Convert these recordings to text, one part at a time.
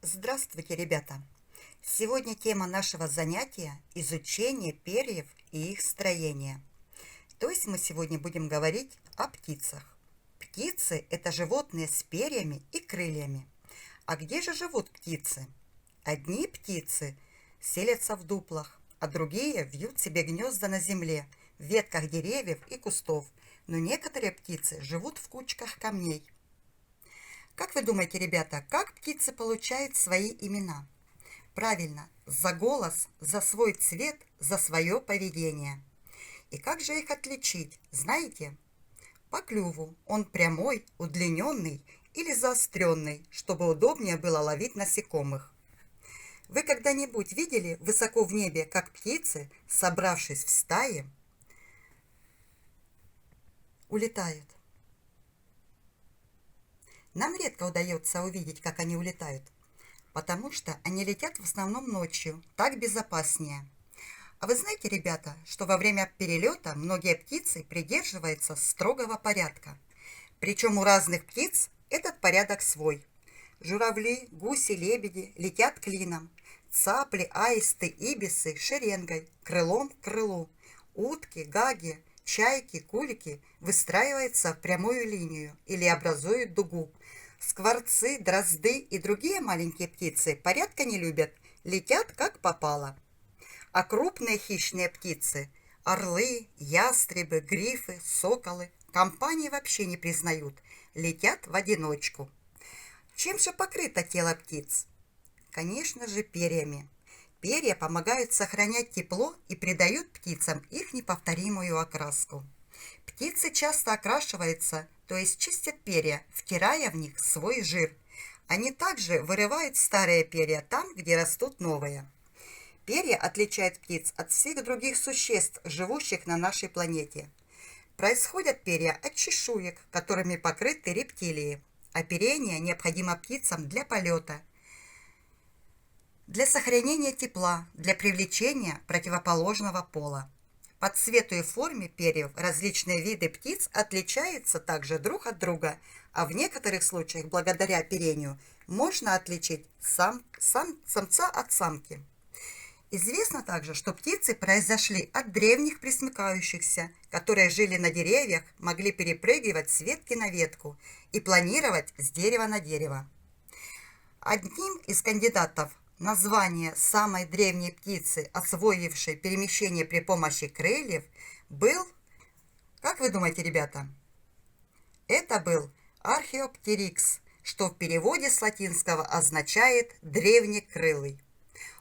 Здравствуйте, ребята! Сегодня тема нашего занятия – изучение перьев и их строения. То есть мы сегодня будем говорить о птицах. Птицы – это животные с перьями и крыльями. А где же живут птицы? Одни птицы селятся в дуплах, а другие вьют себе гнезда на земле, в ветках деревьев и кустов. Но некоторые птицы живут в кучках камней. Как вы думаете, ребята, как птицы получают свои имена? Правильно, за голос, за свой цвет, за свое поведение. И как же их отличить, знаете? По клюву. Он прямой, удлиненный или заостренный, чтобы удобнее было ловить насекомых. Вы когда-нибудь видели высоко в небе, как птицы, собравшись в стаи, улетают? Нам редко удается увидеть, как они улетают, потому что они летят в основном ночью, так безопаснее. А вы знаете, ребята, что во время перелета многие птицы придерживаются строгого порядка. Причем у разных птиц этот порядок свой. Журавли, гуси, лебеди летят клином. Цапли, аисты, ибисы шеренгой, крылом к крылу. Утки, гаги, чайки, кулики выстраиваются в прямую линию или образуют дугу. Скворцы, дрозды и другие маленькие птицы порядка не любят, летят как попало. А крупные хищные птицы – орлы, ястребы, грифы, соколы – компании вообще не признают, летят в одиночку. Чем же покрыто тело птиц? Конечно же, перьями. Перья помогают сохранять тепло и придают птицам их неповторимую окраску. Птицы часто окрашиваются, то есть чистят перья, втирая в них свой жир. Они также вырывают старые перья там, где растут новые. Перья отличают птиц от всех других существ, живущих на нашей планете. Происходят перья от чешуек, которыми покрыты рептилии. Оперение необходимо птицам для полета, для сохранения тепла, для привлечения противоположного пола. По цвету и форме перьев различные виды птиц отличаются также друг от друга, а в некоторых случаях благодаря оперению можно отличить самца от самки. Известно также, что птицы произошли от древних пресмыкающихся, которые жили на деревьях, могли перепрыгивать с ветки на ветку и планировать с дерева на дерево. Одним из кандидатов на звание самой древней птицы, освоившей перемещение при помощи крыльев, был, как вы думаете, ребята? Это был Археоптерикс, что в переводе с латинского означает «древнекрылый».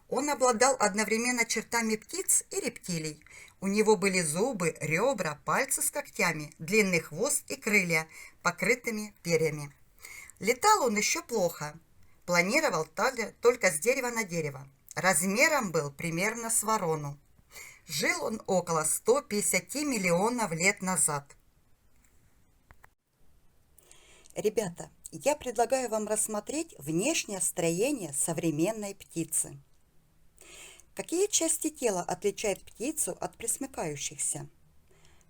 Он обладал одновременно чертами птиц и рептилий. У него были зубы, ребра, пальцы с когтями, длинный хвост и крылья, покрытыми перьями. Летал он еще плохо. Планировал только с дерева на дерево. Размером был примерно с ворону. Жил он около 150 миллионов лет назад. Ребята, я предлагаю вам рассмотреть внешнее строение современной птицы. Какие части тела отличают птицу от пресмыкающихся?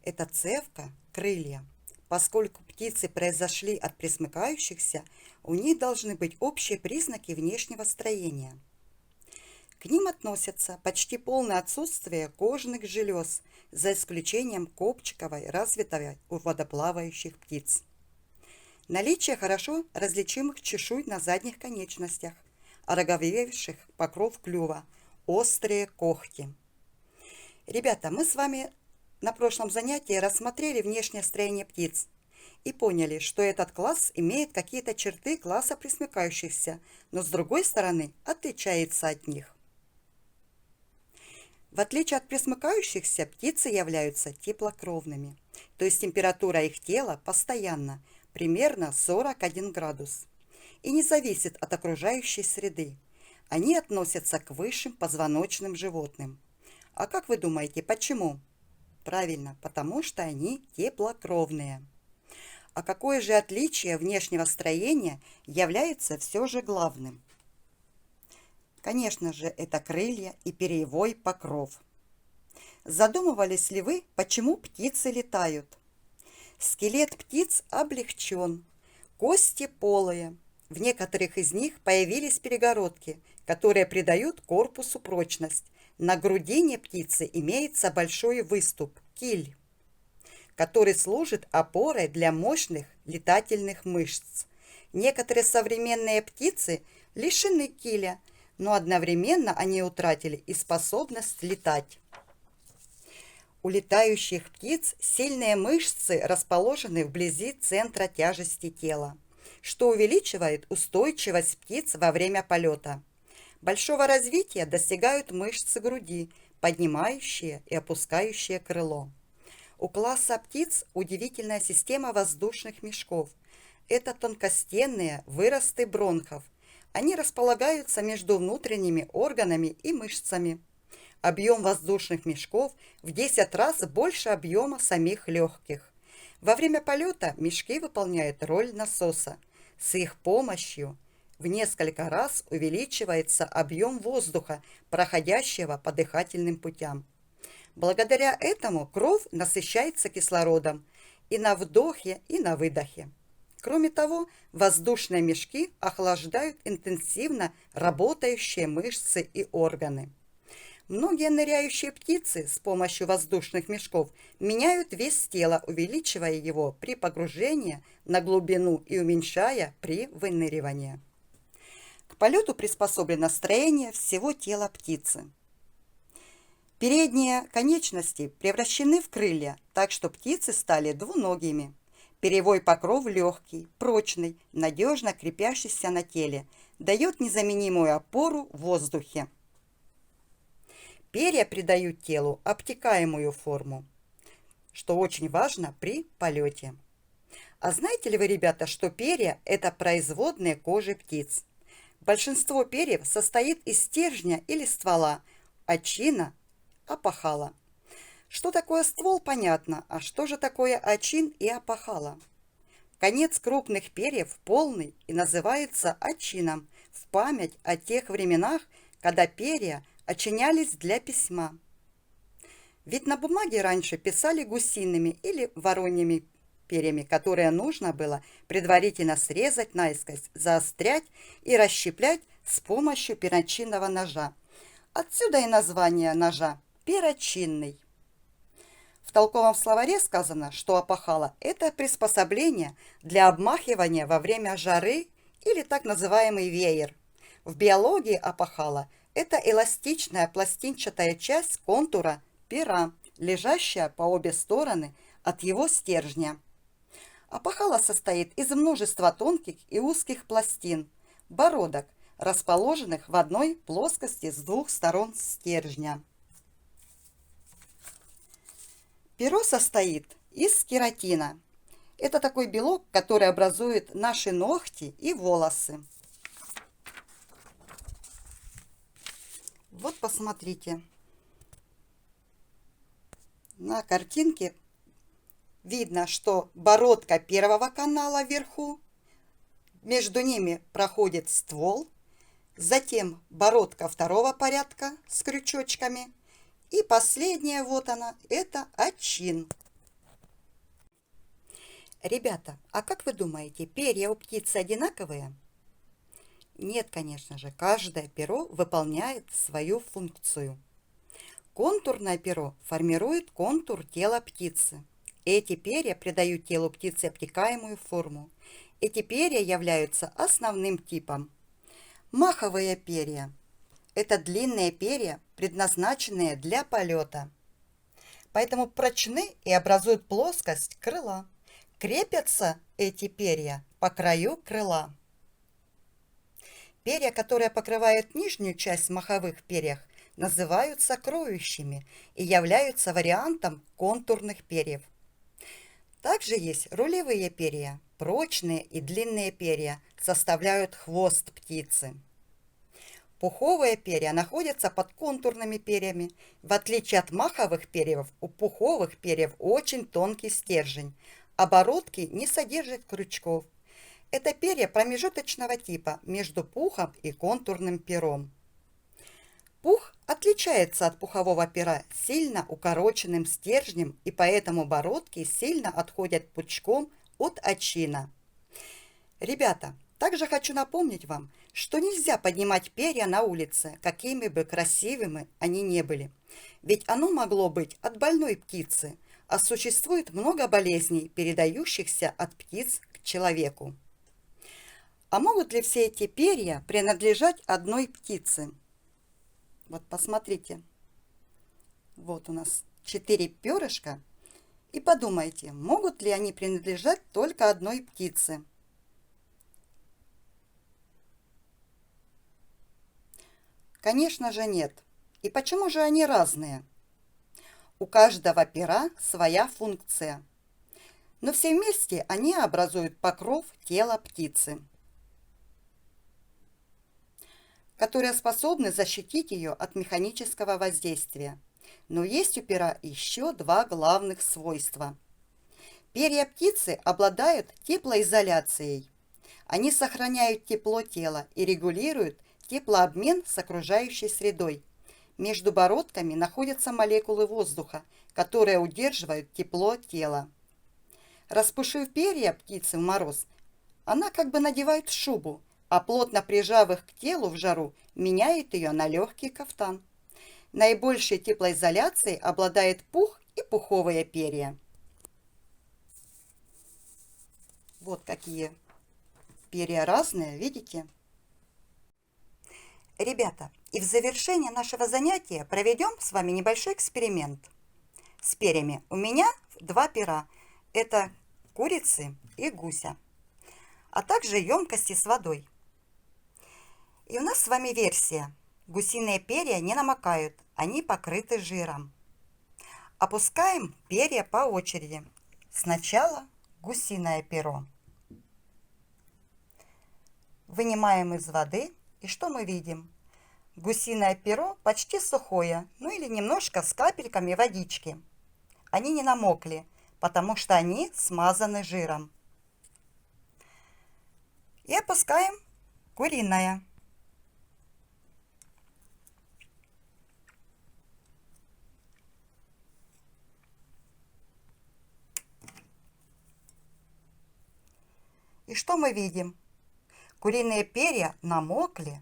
Это цевка, крылья. Поскольку птицы произошли от пресмыкающихся, у них должны быть общие признаки внешнего строения. К ним относятся почти полное отсутствие кожных желез, за исключением копчиковой, развитой у водоплавающих птиц. Наличие хорошо различимых чешуй на задних конечностях, ороговевших покров клюва, острые когти. Ребята, мы с вами на прошлом занятии рассмотрели внешнее строение птиц и поняли, что этот класс имеет какие-то черты класса пресмыкающихся, но с другой стороны отличается от них. В отличие от пресмыкающихся, птицы являются теплокровными, то есть температура их тела постоянна, примерно 41 градус, и не зависит от окружающей среды. Они относятся к высшим позвоночным животным. А как вы думаете, почему? Правильно, потому что они теплокровные. А какое же отличие внешнего строения является все же главным? Конечно же, это крылья и перьевой покров. Задумывались ли вы, почему птицы летают? Скелет птиц облегчен, кости полые, В некоторых из них появились перегородки, которые придают корпусу прочность. На грудине птицы имеется большой выступ – киль, который служит опорой для мощных летательных мышц. Некоторые современные птицы лишены киля, но одновременно они утратили и способность летать. У летающих птиц сильные мышцы расположены вблизи центра тяжести тела, что увеличивает устойчивость птиц во время полета. Большого развития достигают мышцы груди, поднимающие и опускающие крыло. У класса птиц удивительная система воздушных мешков. Это тонкостенные выросты бронхов. Они располагаются между внутренними органами и мышцами. Объем воздушных мешков в 10 раз больше объема самих легких. Во время полета мешки выполняют роль насоса. С их помощью в несколько раз увеличивается объем воздуха, проходящего по дыхательным путям. Благодаря этому кровь насыщается кислородом и на вдохе, и на выдохе. Кроме того, воздушные мешки охлаждают интенсивно работающие мышцы и органы. Многие ныряющие птицы с помощью воздушных мешков меняют вес тела, увеличивая его при погружении на глубину и уменьшая при выныривании. К полету приспособлено строение всего тела птицы. Передние конечности превращены в крылья, так что птицы стали двуногими. Перьевой покров легкий, прочный, надежно крепящийся на теле, дает незаменимую опору в воздухе. Перья придают телу обтекаемую форму, что очень важно при полете. А знаете ли вы, ребята, что перья – это производные кожи птиц? Большинство перьев состоит из стержня или ствола, очин, опахала. Что такое ствол, понятно, а что же такое очин и опахала? Конец крупных перьев полный и называется очином в память о тех временах, когда перья очинялись для письма. Ведь на бумаге раньше писали гусиными или вороньими перьями, которые нужно было предварительно срезать наискось, заострять и расщеплять с помощью перочинного ножа. Отсюда и название ножа – перочинный. В толковом словаре сказано, что опахало – это приспособление для обмахивания во время жары или так называемый веер. В биологии опахало – это эластичная пластинчатая часть контура пера, лежащая по обе стороны от его стержня. Опахало состоит из множества тонких и узких пластин, бородок, расположенных в одной плоскости с двух сторон стержня. Перо состоит из кератина. Это такой белок, который образует наши ногти и волосы. Вот посмотрите. На картинке видно, что бородка первого канала вверху, между ними проходит ствол, затем бородка второго порядка с крючочками, и последняя, вот она, это очин. Ребята, а как вы думаете, перья у птицы одинаковые? Нет, конечно же, каждое перо выполняет свою функцию. Контурное перо формирует контур тела птицы. Эти перья придают телу птицы обтекаемую форму. Эти перья являются основным типом. Маховые перья – это длинные перья, предназначенные для полета. Поэтому прочны и образуют плоскость крыла. Крепятся эти перья по краю крыла. Перья, которые покрывают нижнюю часть маховых перьев, называются кроющими и являются вариантом контурных перьев. Также есть рулевые перья. Прочные и длинные перья составляют хвост птицы. Пуховые перья находятся под контурными перьями. В отличие от маховых перьев, у пуховых перьев очень тонкий стержень. Оборотки не содержат крючков. Это перья промежуточного типа между пухом и контурным пером. Пух отличается от пухового пера сильно укороченным стержнем, и поэтому бородки сильно отходят пучком от очина. Ребята, Также хочу напомнить вам, что нельзя поднимать перья на улице, какими бы красивыми они не были. Ведь оно могло быть от больной птицы, а существует много болезней, передающихся от птиц к человеку. А могут ли все эти перья принадлежать одной птице? Вот посмотрите. Вот у нас 4 перышка. И подумайте, могут ли они принадлежать только одной птице? Конечно же нет. И почему же они разные? У каждого пера своя функция. Но все вместе они образуют покров тела птицы, которые способны защитить ее от механического воздействия. Но есть у пера еще два главных свойства. Перья птицы обладают теплоизоляцией. Они сохраняют тепло тела и регулируют теплообмен с окружающей средой. Между бородками находятся молекулы воздуха, которые удерживают тепло тела. Распушив перья птицы в мороз, она как бы надевает шубу, а плотно прижав их к телу в жару, меняет ее на легкий кафтан. Наибольшей теплоизоляцией обладает пух и пуховые перья. Вот какие перья разные, видите? Ребята, и в завершение нашего занятия проведем с вами небольшой эксперимент с перьями. У меня два пера. Это курицы и гуся, а также емкости с водой. И у нас с вами версия. Гусиные перья не намокают, они покрыты жиром. Опускаем перья по очереди. Сначала гусиное перо. Вынимаем из воды, и что мы видим? Гусиное перо почти сухое, ну или немножко с капельками водички. Они не намокли, потому что они смазаны жиром. И опускаем куриное. И что мы видим? Куриные перья намокли,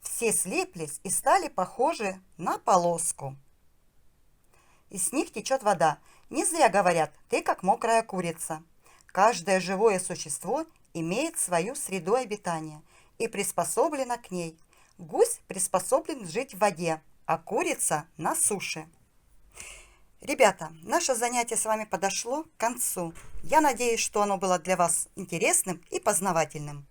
все слиплись и стали похожи на полоску. Из них течет вода. Не зря говорят, ты как мокрая курица. Каждое живое существо имеет свою среду обитания и приспособлено к ней. Гусь приспособлен жить в воде, а курица на суше. Ребята, наше занятие с вами подошло к концу. Я надеюсь, что оно было для вас интересным и познавательным.